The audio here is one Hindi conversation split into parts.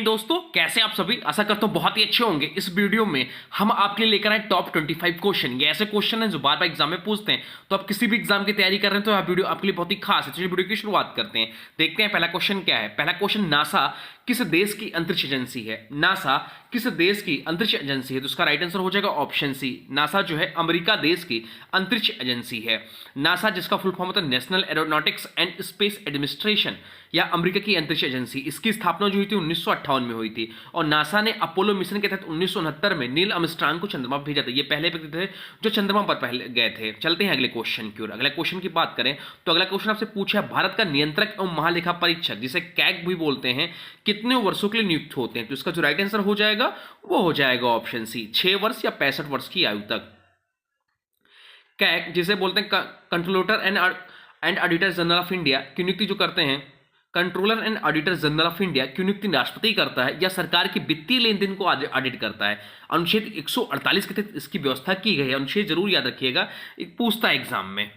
जैन दोस्तों, कैसे आप सभी? आशा करता हूं बहुत ही अच्छे होंगे। इस वीडियो में हम आपके लिए लेकर आए टॉप 25 क्वेश्चन। ये ऐसे क्वेश्चन हैं जो बार बार एग्जाम में पूछते हैं, तो आप किसी भी एग्जाम की तैयारी कर रहे हैं तो यह वीडियो आपके लिए बहुत ही खास है। चलिए वीडियो की शुरुआत करते हैं। देखते हैं पहला क्वेश्चन क्या है। पहला क्वेश्चन, नासा किस देश की अंतरिक्ष एजेंसी है? नासा किस देश की अंतरिक्ष एजेंसी है? तो इसका राइट आंसर हो जाएगा ऑप्शन सी। नासा जो है अमेरिका देश की अंतरिक्ष एजेंसी है। नासा जिसका फुल फॉर्म होता है national aeronautics and space administration, या अमेरिका की अंतरिक्ष एजेंसी। इसकी स्थापना जो हुई थी 1958 में हुई थी। और नासा ने अपोलो मिशन के तहत 1969 में नील आर्मस्ट्रांग को चंद्रमा पर भेजा था। ये पहले व्यक्ति थे जो चंद्रमा पर पहले गए थे। चलते हैं अगले क्वेश्चन की ओर। अगले क्वेश्चन की बात करें तो अगला क्वेश्चन आपसे पूछा है, भारत का नियंत्रक एवं महालेखा परीक्षक, जिसे कैग भी बोलते हैं, कितने वर्षों के लिए नियुक्त होते हैं? तो इसका जो राइट आंसर हो जाएगा वो हो जाएगा ऑप्शन सी, 6 वर्ष या 65 वर्ष की आयु तक। कैग जिसे बोलते हैं controller and auditor general of India की नियुक्ति जो करते हैं, controller and auditor general of India की नियुक्ति राष्ट्रपति करता है या सरकार की वित्तीय लेन देन को ऑडिट करता है। अनुच्छेद 148 के तहत इसकी व्यवस्था की गई है। अनुच्छेद जरूर याद रखिएगा, एक पूछता है एग्जाम में।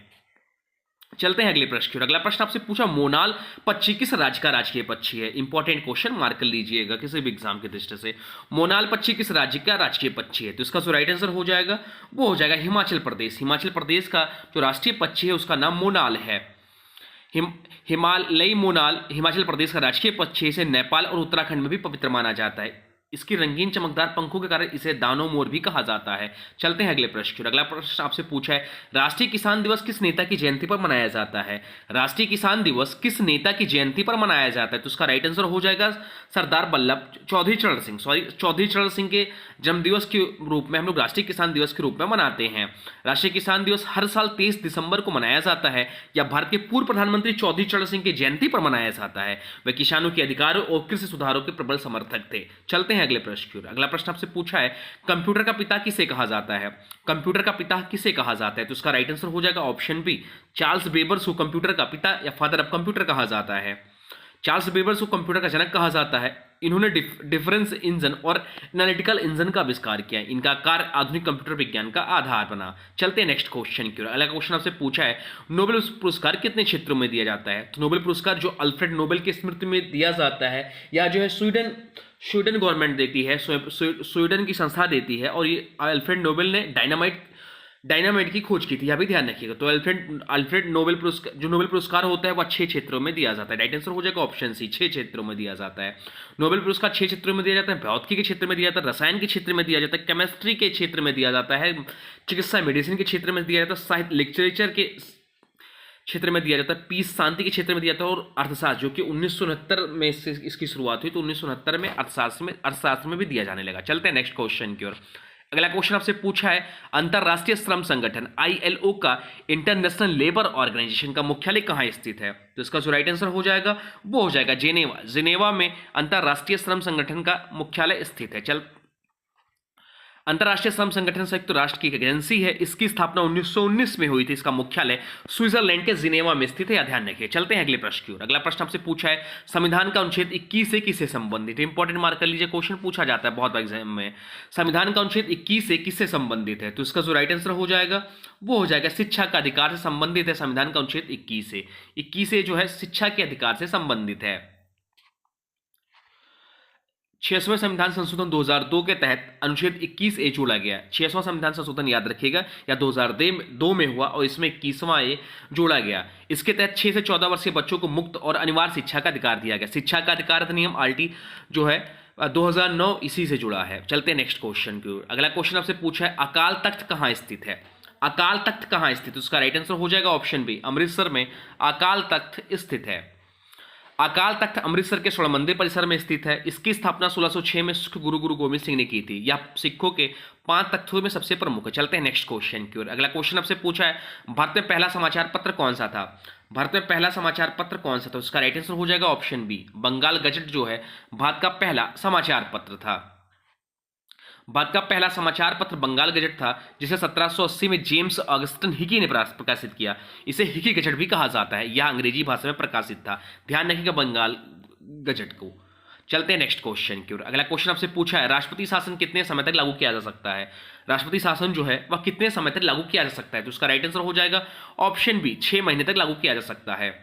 चलते हैं अगले प्रश्न की ओर। अगला प्रश्न आपसे पूछा, मोनाल पक्षी किस राज्य का राजकीय पक्षी है? इंपॉर्टेंट क्वेश्चन, मार्क कर लीजिएगा किसी भी एग्जाम की दृष्टि से। मोनाल पक्षी किस राज्य का राजकीय पक्षी है? तो इसका जो राइट आंसर हो जाएगा वो हो जाएगा हिमाचल प्रदेश। हिमाचल प्रदेश का जो राष्ट्रीय पक्षी है उसका नाम मोनाल है। हिमालयी मोनाल हिमाचल प्रदेश का राजकीय पक्षी, इसे नेपाल और उत्तराखंड में भी पवित्र माना जाता है। इसकी रंगीन चमकदार पंखों के कारण इसे दानव मोर भी कहा जाता है। चलते हैं अगले प्रश्न की। अगला प्रश्न आपसे पूछा है, राष्ट्रीय किसान दिवस किस नेता की जयंती पर मनाया जाता है? राष्ट्रीय किसान दिवस किस नेता की जयंती पर मनाया जाता है? तो उसका राइट आंसर हो जाएगा सरदार वल्लभ चौधरी चरण सिंह। चौधरी चरण सिंह के जन्म दिवस के रूप में हम लोग राष्ट्रीय किसान दिवस के रूप में मनाते हैं। राष्ट्रीय किसान दिवस हर साल 23 दिसंबर को मनाया जाता है, या भारत के पूर्व प्रधानमंत्री चौधरी चरण सिंह की जयंती पर मनाया जाता है। वे किसानों के अधिकारों और कृषि सुधारों के प्रबल समर्थक थे। चलते हैं अगले प्रश्न की ओर। अगला प्रश्न आपसे पूछा है, कंप्यूटर का पिता किसे कहा जाता है? कंप्यूटर का पिता किसे कहा जाता है? तो इसका राइट आंसर हो जाएगा ऑप्शन बी, चार्ल्स बेबर्स को कंप्यूटर का पिता या फादर ऑफ कंप्यूटर कहा जाता है। चार्ल्स बेबर्स को कंप्यूटर का जनक कहा जाता है। इन्होंने डिफरेंस इंजन और एनालिटिकल इंजन का आविष्कार किया। इनका कार्य आधुनिक कंप्यूटर विज्ञान का आधार बना। चलते हैं नेक्स्ट क्वेश्चन की ओर। अगला क्वेश्चन आपसे पूछा है, नोबेल पुरस्कार कितने क्षेत्रों में दिया जाता है? तो नोबेल पुरस्कार जो अल्फ्रेड नोबेल की स्मृति में दिया जाता है, या जो है स्वीडन गवर्नमेंट देती है, स्वीडन की संस्था देती है। और ये अल्फ्रेड नोबेल ने डायनामाइट की खोज की थी, यह भी ध्यान रखिएगा। तो अल्फ्रेड नोबेल पुरस्कार जो नोबेल पुरस्कार होता है वह 6 क्षेत्रों में दिया जाता है। राइट आंसर हो जाएगा ऑप्शन सी, 6 क्षेत्रों में दिया जाता है। नोबेल पुरस्कार 6 क्षेत्रों में दिया जाता है। भौतिकी के क्षेत्र में दिया जाता है, रसायन के क्षेत्र में दिया जाता है, केमिस्ट्री के क्षेत्र में दिया जाता है, चिकित्सा मेडिसिन के क्षेत्र में दिया जाता है, साहित्य लिटरेचर के क्षेत्र में दिया जाता है, पीस शांति के क्षेत्र में दिया जाता है, और अर्थशास्त्र जो कि 1969 में इसकी शुरुआत हुई, तो 1969 में अर्थशास्त्र में भी दिया जाने लगा। चलते हैं नेक्स्ट क्वेश्चन की ओर। अगला क्वेश्चन आपसे पूछा है, अंतरराष्ट्रीय श्रम संगठन ILO का, इंटरनेशनल लेबर ऑर्गेनाइजेशन का मुख्यालय कहाँ स्थित है? तो इसका जो राइट आंसर हो जाएगा वो हो जाएगा जिनेवा में अंतरराष्ट्रीय श्रम संगठन का मुख्यालय स्थित है। अंतर्राष्ट्रीय श्रम संगठन संयुक्त राष्ट्र की एक एजेंसी है। इसकी स्थापना 1919 में हुई थी। इसका मुख्यालय स्विट्जरलैंड के जिनेवा में स्थित है, ध्यान रखिए। चलते हैं अगले प्रश्न की ओर। अगला प्रश्न आपसे पूछा है, संविधान का अनुच्छेद 21 से किससे संबंधित है? इंपॉर्टेंट मार्क कर लीजिए, क्वेश्चन पूछा जाता है बहुत बार एग्जाम में। संविधान का अनुच्छेद 21 से किससे संबंधित है? तो इसका जो राइट आंसर हो जाएगा वो हो जाएगा शिक्षा का अधिकार से संबंधित है। संविधान का अनुच्छेद 21 से जो है शिक्षा के अधिकार से संबंधित है। 6वां संविधान संशोधन 2002 के तहत अनुच्छेद 21A जोड़ा गया। 6वां संविधान संशोधन याद रखिएगा, या 2002 में हुआ, और इसमें 21वां ए जोड़ा गया। इसके तहत 6 से 14 वर्षीय बच्चों को मुक्त और अनिवार्य शिक्षा का अधिकार दिया गया। शिक्षा का अधिकार अधिनियम RT जो है 2009 इसी से जुड़ा है। चलते हैं नेक्स्ट क्वेश्चन की ओर। अगला क्वेश्चन आपसे पूछा है, अकाल तख्त कहाँ स्थित है? अकाल तख्त कहाँ स्थित है? उसका राइट आंसर हो जाएगा ऑप्शन बी, अमृतसर में अकाल तख्त स्थित है। अकाल तख्त अमृतसर के स्वर्ण मंदिर परिसर में स्थित है। इसकी स्थापना 1606 में सिख गुरु गोविंद सिंह ने की थी। यह सिखों के 5 तख्तों में सबसे प्रमुख है। चलते हैं नेक्स्ट क्वेश्चन की ओर। अगला क्वेश्चन आपसे पूछा है, भारत में पहला समाचार पत्र कौन सा था? भारत में पहला समाचार पत्र कौन सा था? उसका राइट आंसर हो जाएगा ऑप्शन बी, बंगाल गजट जो है भारत का पहला समाचार पत्र था। भारत का पहला समाचार पत्र बंगाल गजट था, जिसे 1780 में जेम्स ऑगस्टन हिकी ने प्रकाशित किया। इसे हिकी गजट भी कहा जाता है। यह अंग्रेजी भाषा में प्रकाशित था। ध्यान रखिएगा बंगाल गजट को। चलते हैं नेक्स्ट क्वेश्चन की ओर। अगला क्वेश्चन आपसे पूछा है, राष्ट्रपति शासन कितने समय तक लागू किया जा सकता है? राष्ट्रपति शासन जो है वह कितने समय तक लागू किया जा सकता है? तो उसका राइट आंसर हो जाएगा ऑप्शन बी, 6 महीने तक लागू किया जा सकता है।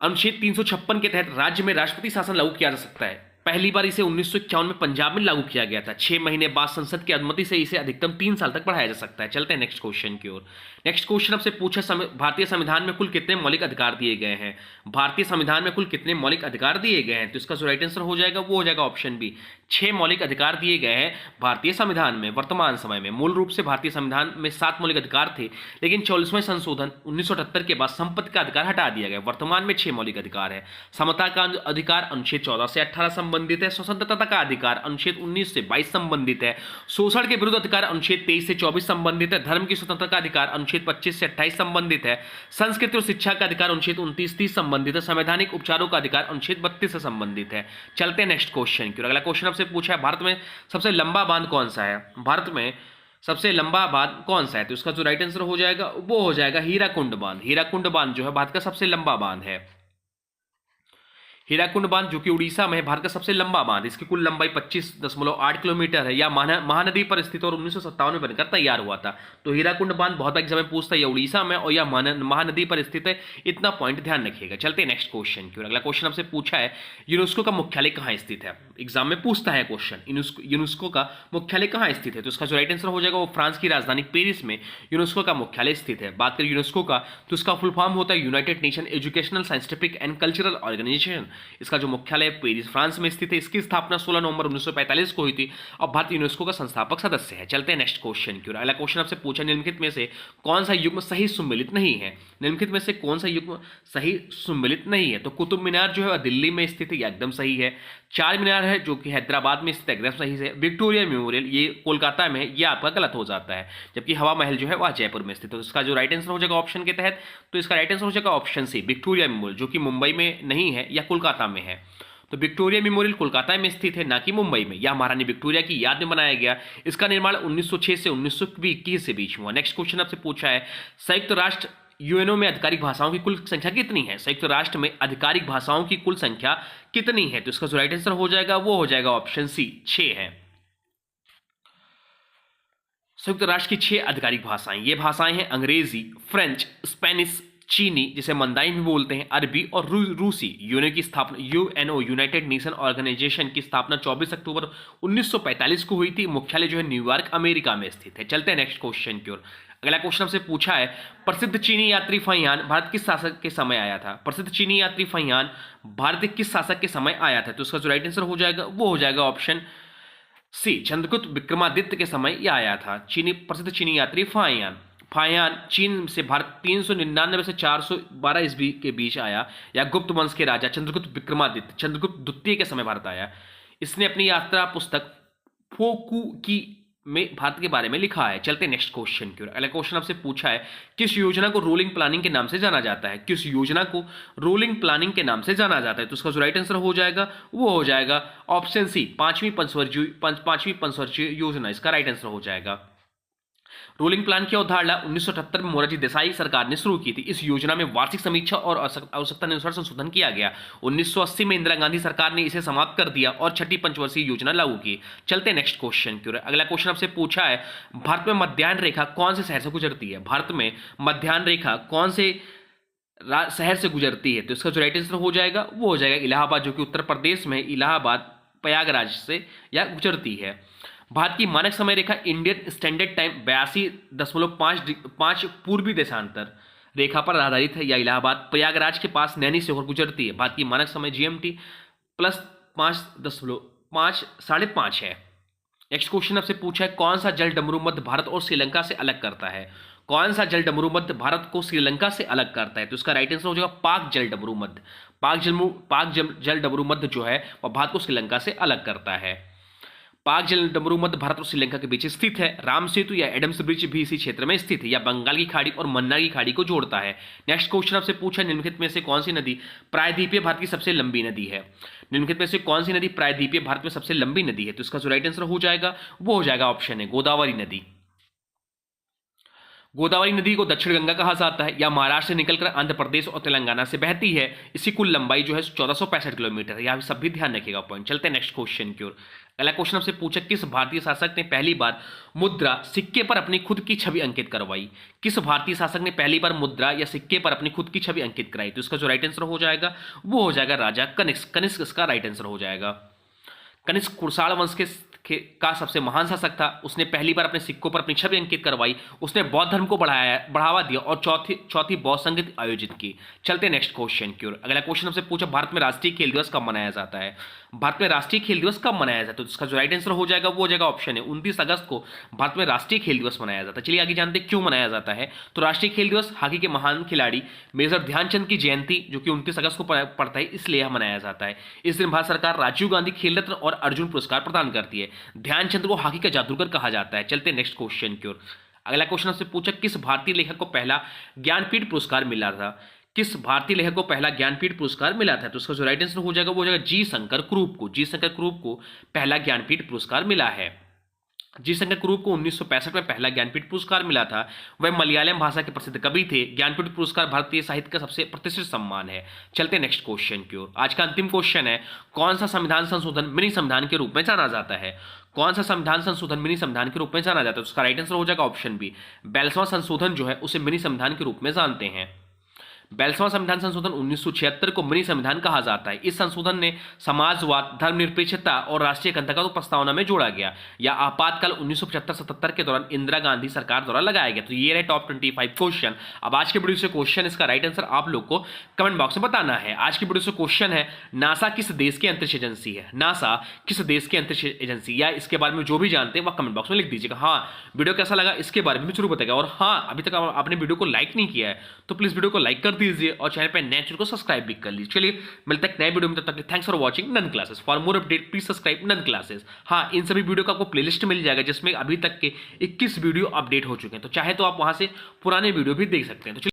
अनुच्छेद 356 के तहत राज्य में राष्ट्रपति शासन लागू किया जा सकता है। पहली बार इसे 1951 में पंजाब में लागू किया गया था। 6 महीने बाद संसद की अनुमति से इसे अधिकतम 3 साल तक बढ़ाया जा सकता है। चलते हैं नेक्स्ट क्वेश्चन की ओर। नेक्स्ट क्वेश्चन आपसे पूछा, भारतीय संविधान में कुल कितने मौलिक अधिकार दिए गए हैं? भारतीय संविधान में कुल कितने मौलिक अधिकार दिए गए हैं? तो इसका जो राइट आंसर हो जाएगा वो हो जाएगा ऑप्शन बी, 6 मौलिक अधिकार दिए गए हैं भारतीय संविधान में वर्तमान समय में। मूल रूप से भारतीय संविधान में 7 मौलिक अधिकार थे, लेकिन 44वें संशोधन 1978 के बाद संपत्ति का अधिकार हटा दिया गया। वर्तमान में 6 मौलिक अधिकार है। समता का अधिकार अनुच्छेद 14 से 18 संबंधित है। स्वतंत्रता का अधिकार अनुच्छेद 19 से 22 संबंधित है। शोषण के विरुद्ध अधिकार अनुच्छेद 23 से 24 संबंधित है। धर्म की स्वतंत्रता का अधिकार अनुच्छेद 25 से 28 संबंधित है। संस्कृति और शिक्षा का अधिकार अनुच्छेद 29-30 संबंधित है। संवैधानिक उपचारों का अधिकार अनुच्छेद 32 से संबंधित है। चलते हैं नेक्स्ट क्वेश्चन की ओर। अगला क्वेश्चन आपसे पूछा है, भारत में सबसे लंबा बांध कौन सा है? भारत में सबसे लंबा बांध कौन सा है? तो इसका जो राइट आंसर हो जाएगा वो हो जाएगा हीराकुंड बांध। हीराकुंड बांध जो है भारत का सबसे लंबा बांध है। हीराकुंड बांध जो कि उड़ीसा में है, भारत का सबसे लंबा बांध। इसकी कुल लंबाई 25.8 किलोमीटर है। या महानदी पर स्थित और 1957 में बनकर तैयार हुआ था। तो हीराकुंड बांध बहुत एग्जाम में पूछता है, या उड़ीसा में और या महानदी पर स्थित है। इतना पॉइंट ध्यान रखिएगा। चलते हैं नेक्स्ट क्वेश्चन की ओर। अगला क्वेश्चन आपसे पूछा है, यूनेस्को का मुख्यालय कहाँ स्थित है? एग्जाम में पूछता है क्वेश्चन, यूनेस्को का मुख्यालय कहाँ स्थित है? तो इसका जो राइट आंसर हो जाएगा वो फ्रांस की राजधानी पेरिस में यूनेस्को का मुख्यालय स्थित है। बात करें यूनेस्को का तो इसका फुल फॉर्म होता है United Nation Educational Scientific and Cultural Organization. इसका जो मुख्यालय पेरिस फ्रांस में स्थित है। इसकी स्थापना 16 नवंबर 1945 को हुई थी और भारत यूनेस्को का संस्थापक सदस्य है। चलते हैं नेक्स्ट क्वेश्चन की ओर। अगला क्वेश्चन आपसे पूछा, निम्नलिखित में से कौन सा युग्म सही सुमेलित नहीं है? निम्नलिखित में से कौन सा युग्म सही सुमेलित नहीं है? तो कुतुब मीनार जो है दिल्ली में स्थित है, यह एकदम सही है। चार मीनार है जो कि हैदराबाद में स्थित, एकदम सही है। विक्टोरिया मेमोरियल ये कोलकाता में है, ये आपका गलत हो जाता है। जबकि हवा महल जो है वह जयपुर में स्थित है। तो इसका जो राइट आंसर हो जाएगा ऑप्शन के तहत, तो इसका राइट आंसर हो जाएगा ऑप्शन सी, विक्टोरिया मेमोरियल, जो कि मुंबई में नहीं है या कोलकाता में है। तो विक्टोरिया मेमोरियल कोलकाता में स्थित है, ना कि मुंबई में। यह महारानी विक्टोरिया की याद में बनाया गया। इसका निर्माण 1906 से 1921 के बीच हुआ। नेक्स्ट क्वेश्चन आपसे पूछा है, संयुक्त राष्ट्र यूएनओ में आधिकारिक भाषाओं की कुल संख्या कितनी है? संयुक्त राष्ट्र में आधिकारिक भाषाओं की कुल संख्या कितनी है? तो इसका जो राइट आंसर हो जाएगा वो हो जाएगा ऑप्शन सी, 6 है। संयुक्त राष्ट्र की 6 आधिकारिक भाषाएं, ये भाषाएं हैं अंग्रेजी, फ्रेंच, स्पेनिश, चीनी जिसे मंदाइन भी बोलते हैं, अरबी और रूसी। यूएनओ की स्थापना यूएनओ यूनाइटेड नेशन ऑर्गेनाइजेशन की स्थापना 24 अक्टूबर 1945 को हुई थी। मुख्यालय जो है न्यूयॉर्क अमेरिका में स्थित है। चलते हैं नेक्स्ट क्वेश्चन की ओर। अगला क्वेश्चन हमसे पूछा है, प्रसिद्ध चीनी यात्री फहियान भारत किस शासक के समय आया था? प्रसिद्ध चीनी यात्री फहियान भारत किस शासक के समय आया था? तो उसका जो राइट आंसर हो जाएगा वो हो जाएगा ऑप्शन सी, चंद्रगुप्त विक्रमादित्य के समय यह आया था। प्रसिद्ध चीनी यात्री फाहियान चीन से भारत 399 से 412 ईस्वी के बीच आया, या गुप्त वंश के राजा चंद्रगुप्त विक्रमादित्य चंद्रगुप्त द्वितीय के समय भारत आया। इसने अपनी यात्रा पुस्तक फोकू की में भारत के बारे में लिखा है। चलते नेक्स्ट क्वेश्चन की ओर। अगला क्वेश्चन आपसे पूछा है, किस योजना को रोलिंग प्लानिंग के नाम से जाना जाता है? किस योजना को रोलिंग प्लानिंग के नाम से जाना जाता है? तो उसका जो राइट आंसर हो जाएगा वो हो जाएगा ऑप्शन सी, पांचवी पंचवर्षीय योजना। इसका राइट आंसर हो जाएगा। रोलिंग प्लान की अवधारणा 1978 में मोरारजी देसाई सरकार ने शुरू की थी। इस योजना में वार्षिक समीक्षा और आवश्यकता अनुसार संशोधन किया गया। 1980 में इंदिरा गांधी सरकार ने इसे समाप्त कर दिया और छठी पंचवर्षीय योजना लागू की। चलते नेक्स्ट क्वेश्चन की ओर। अगला क्वेश्चन आपसे पूछा है, भारत में मध्याह्न रेखा कौन से शहर से गुजरती है? भारत में मध्याह्न रेखा कौन से शहर से गुजरती है? तो इसका जो राइट आंसर हो जाएगा वो हो जाएगा इलाहाबाद, जो कि उत्तर प्रदेश में इलाहाबाद प्रयागराज से या गुजरती है। भारत की मानक समय रेखा इंडियन स्टैंडर्ड टाइम 82.5 पूर्वी देशांतर रेखा पर आधारित है, या इलाहाबाद प्रयागराज के पास नैनी से होकर गुजरती है। भारत की मानक समय GMT प्लस 5.5 है। नेक्स्ट क्वेश्चन आपसे पूछा है, कौन सा जल डमरू मध्य भारत और श्रीलंका से अलग करता है? कौन सा जल डमरू मध्य भारत को श्रीलंका से अलग करता है? तो इसका राइट आंसर हो जाएगा पाक जल डमरू मध्य। पाक जल डमरू मध्य जो है वह भारत को श्रीलंका से अलग करता है। पाक जल डमरू मध्य भारत और श्रीलंका के बीच स्थित है। राम सेतु या एडम्स ब्रिज भी इसी क्षेत्र में स्थित है, या बंगाल की खाड़ी और मन्नार की खाड़ी को जोड़ता है। नेक्स्ट क्वेश्चन आपसे पूछा, निम्नलिखित में से कौन सी नदी प्रायद्वीपीय भारत की सबसे लंबी नदी है? निम्नलिखित में से कौन सी नदी प्रायद्वीपीय भारत में सबसे लंबी नदी है? तो इसका जो राइट आंसर हो जाएगा वो हो जाएगा ऑप्शन है गोदावरी नदी। गोदावरी नदी को दक्षिण गंगा कहा जाता है, या महाराष्ट्र से निकलकर आंध्र प्रदेश और तेलंगाना से बहती है। इसकी कुल लंबाई जो है 1465 किलोमीटर है। यहाँ सब भी ध्यान रखिएगा पॉइंट। चलते हैं नेक्स्ट क्वेश्चन की ओर। अगला क्वेश्चन आपसे पूछा, किस भारतीय शासक ने पहली बार मुद्रा सिक्के पर अपनी खुद की छवि अंकित करवाई? किस भारतीय शासक ने पहली बार मुद्रा या सिक्के पर अपनी खुद की छवि अंकित कराई? तो इसका जो राइट आंसर हो जाएगा वो हो जाएगा राजा कनिष्क। इसका राइट आंसर हो जाएगा। कनिष्क कुषाण वंश का सबसे महान शासक था। उसने पहली बार अपने सिक्कों पर अपनी छवि अंकित करवाई। उसने बौद्ध धर्म को बढ़ावा दिया और चौथी बौद्ध संगीत आयोजित की। चलते नेक्स्ट क्वेश्चन की ओर। अगला क्वेश्चन हमसे पूछा, भारत में राष्ट्रीय खेल दिवस कब मनाया जाता है? भारत में राष्ट्रीय खेल दिवस कब मनाया जाता है? तो इसका जो राइट आंसर हो जाएगा वो हो जाएगा ऑप्शन है 29 अगस्त को भारत में राष्ट्रीय खेल दिवस मनाया जाता है। चलिए आगे जानते हैं क्यों मनाया जाता है। तो राष्ट्रीय खेल दिवस हॉकी के महान खिलाड़ी मेजर ध्यानचंद की जयंती जो कि 29 अगस्त को पड़ता है, इसलिए यह मनाया जाता है। इस दिन भारत सरकार राजीव गांधी खेल रत्न और अर्जुन पुरस्कार प्रदान करती है। ध्यानचंद को हॉकी का जादूगर कहा जाता है। चलते नेक्स्ट क्वेश्चन की ओर। अगला क्वेश्चन आपसे पूछा, किस भारतीय लेखक को पहला ज्ञानपीठ पुरस्कार मिला था? किस भारतीय लेखक को पहला ज्ञानपीठ पुरस्कार मिला था? तो इसका जो राइट आंसर हो जाएगा वो हो जाएगा जी शंकर क्रूप को। जी शंकर क्रूप को पहला ज्ञानपीठ पुरस्कार मिला है। जी शंकर क्रूप को 1965 में पहला ज्ञानपीठ पुरस्कार मिला था। वह मलयालम भाषा के प्रसिद्ध कवि थे। ज्ञानपीठ पुरस्कार भारतीय साहित्य का सबसे प्रतिष्ठित सम्मान है। चलते नेक्स्ट क्वेश्चन की ओर। आज का अंतिम क्वेश्चन है, कौन सा संविधान संशोधन मिनी संविधान के रूप में जाना जाता है? कौन सा संविधान संशोधन मिनी संविधान के रूप में जाना जाता है? तो उसका राइट आंसर हो जाएगा ऑप्शन बी, 42वां संशोधन जो है उसे मिनी संविधान के रूप में जानते हैं। 42वां संविधान संशोधन 1976 को मिनी संविधान कहा जाता है। इस संशोधन ने समाजवाद, धर्मनिरपेक्षता और राष्ट्रीय अखंडता को प्रस्तावना में जोड़ा गया। या आपातकाल 1975-77 के दौरान इंदिरा गांधी सरकार द्वारा लगाया गया। तो ये रहे टॉप 25 क्वेश्चन। अब आज के वीडियो से क्वेश्चन, इसका राइट आंसर आप लोग को कमेंट बॉक्स में बताना है। आज की वीडियो से क्वेश्चन है, नासा किस देश की अंतरिक्ष एजेंसी है? नासा किस देश की अंतरिक्ष एजेंसी, या इसके बारे में जो भी जानते हैं वह कमेंट बॉक्स में लिख दीजिएगा। हाँ, वीडियो कैसा लगा इसके बारे में भी जरूर बताइएगा। और हाँ, अभी तक आपने वीडियो को लाइक नहीं किया है तो प्लीज वीडियो को लाइक कर दीजिए और चैनल पे नए चैनल को सब्सक्राइब भी कर लीजिए। चलिए मिलते हैं नए वीडियो में, तब तक thanks for watching nun classes. For more update please subscribe nun classes. हाँ, इन सभी वीडियो का आपको प्लेलिस्ट मिल जाएगा जिसमें अभी तक के 21 वीडियो अपडेट हो चुके हैं। तो चाहे तो आप वहां से पुराने वीडियो भी देख सकते हैं। तो